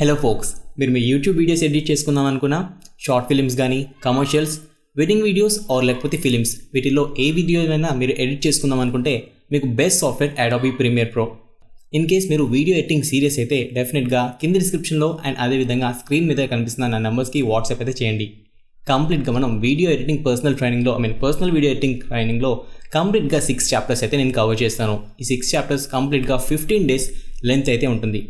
Hello folks, మీరు మీ YouTube videos edit చేసుకుందాం అనుకున్నా, షార్ట్ ఫిలిమ్స్ కానీ, కమర్షియల్స్, వెడ్డింగ్ వీడియోస్ ఆర్ లేకపోతే ఫిలిమ్స్, వీటిలో ఏ వీడియోనైనా మీరు ఎడిట్ చేసుకుందాం అనుకుంటే మీకు best software Adobe Premiere Pro. In case మీరు వీడియో ఎడిటింగ్ సీరియస్ అయితే డెఫినెట్గా కింద డిస్క్రిప్షన్లో అండ్ అదేవిధంగా స్క్రీన్ మీద కనిపిస్తున్న నా నెంబర్స్కి వాట్సాప్ అయితే చేయండి. కంప్లీట్గా మనం video editing personal video editing ట్రైనింగ్లో కంప్లీట్గా 6 చాప్టర్స్ అయితే నేను కవర్ చేస్తాను. ఈ 6 చాప్టర్స్ కంప్లీట్గా 15 days లెంత్ అయితే ఉంటుంది.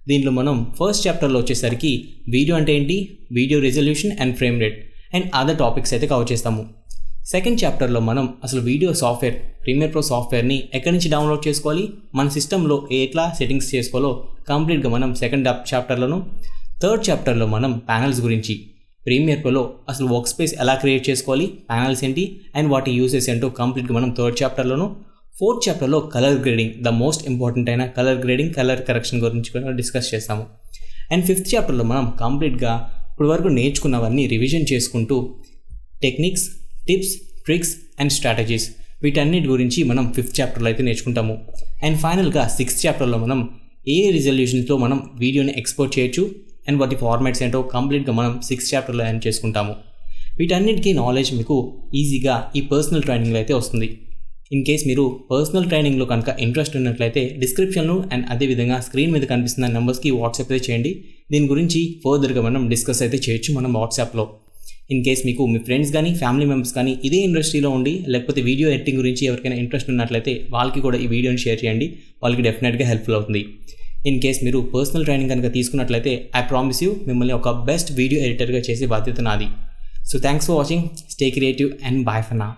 దీంట్లో మనం ఫస్ట్ చాప్టర్లో వచ్చేసరికి వీడియో అంటే ఏంటి, video resolution and frame rate and other topics అయితే కవర్ చేస్తాము. సెకండ్ చాప్టర్లో మనం అసలు వీడియో సాఫ్ట్వేర్ ప్రీమియర్ ప్రో సాఫ్ట్వేర్ని ఎక్కడి నుంచి డౌన్లోడ్ చేసుకోవాలి, మన సిస్టంలో ఎట్లా సెట్టింగ్స్ చేసుకోవాలో కంప్లీట్గా మనం సెకండ్ చాప్టర్లోను. థర్డ్ చాప్టర్లో మనం ప్యానల్స్ గురించి, ప్రీమియర్ ప్రోలో అసలు వర్క్ స్పేస్ ఎలా క్రియేట్ చేసుకోవాలి, ప్యానల్స్ ఏంటి అండ్ వాటి యూసెస్ ఏంటో కంప్లీట్గా మనం థర్డ్ చాప్టర్లోను. ఫోర్త్ చాప్టర్లో colour grading, the most important అయిన కలర్ గ్రేడింగ్, కలర్ కరెక్షన్ గురించి కూడా డిస్కస్ చేస్తాము. అండ్ ఫిఫ్త్ చాప్టర్లో మనం కంప్లీట్గా ఇప్పుడు వరకు నేర్చుకున్నవన్నీ రివిజన్ చేసుకుంటూ techniques, tips, tricks and strategies వీటన్నిటి గురించి మనం ఫిఫ్త్ చాప్టర్లో అయితే నేర్చుకుంటాము. అండ్ ఫైనల్గా సిక్స్త్ చాప్టర్లో మనం ఏ రిజల్యూషన్తో మనం వీడియోని ఎక్స్పోర్ట్ చేయొచ్చు అండ్ వాటి ఫార్మాట్స్ ఏంటో కంప్లీట్గా మనం సిక్స్త్ చాప్టర్లో ఎండ్ చేసుకుంటాము. వీటన్నిటికీ నాలెడ్జ్ మీకు ఈజీగా ఈ పర్సనల్ ట్రైనింగ్లో అయితే వస్తుంది. ఇన్ కేస్ మీరు పర్సనల్ ట్రైనింగ్లో కనుక ఇంట్రెస్ట్ ఉన్నట్లయితే డిస్క్రిప్షన్లో అండ్ అదేవిధంగా స్క్రీన్ మీద కనిపిస్తున్న నెంబర్స్కి వాట్సాప్ అయితే చేయండి. దీని గురించి ఫర్దర్గా మనం డిస్కస్ అయితే చేయొచ్చు మనం వాట్సాప్లో. ఇన్ కేస్ మీకు మీ ఫ్రెండ్స్ కానీ ఫ్యామిలీ మెంబర్స్ కానీ ఇదే ఇండస్ట్రీలో ఉండి లేకపోతే వీడియో ఎడిటింగ్ గురించి ఎవరికైనా ఇంట్రెస్ట్ ఉన్నట్లయితే వాళ్ళకి కూడా ఈ వీడియోని షేర్ చేయండి, వాళ్ళకి డెఫినెట్గా హెల్ప్ఫుల్ అవుతుంది. ఇన్ కేస్ మీరు పర్సనల్ ట్రైనింగ్ కనుక తీసుకున్నట్లయితే ఐ ప్రామిస్ యూ మిమ్మల్ని ఒక బెస్ట్ వీడియో ఎడిటర్గా చేసే బాధ్యత నాది. So thanks for watching, stay creative and bye for now.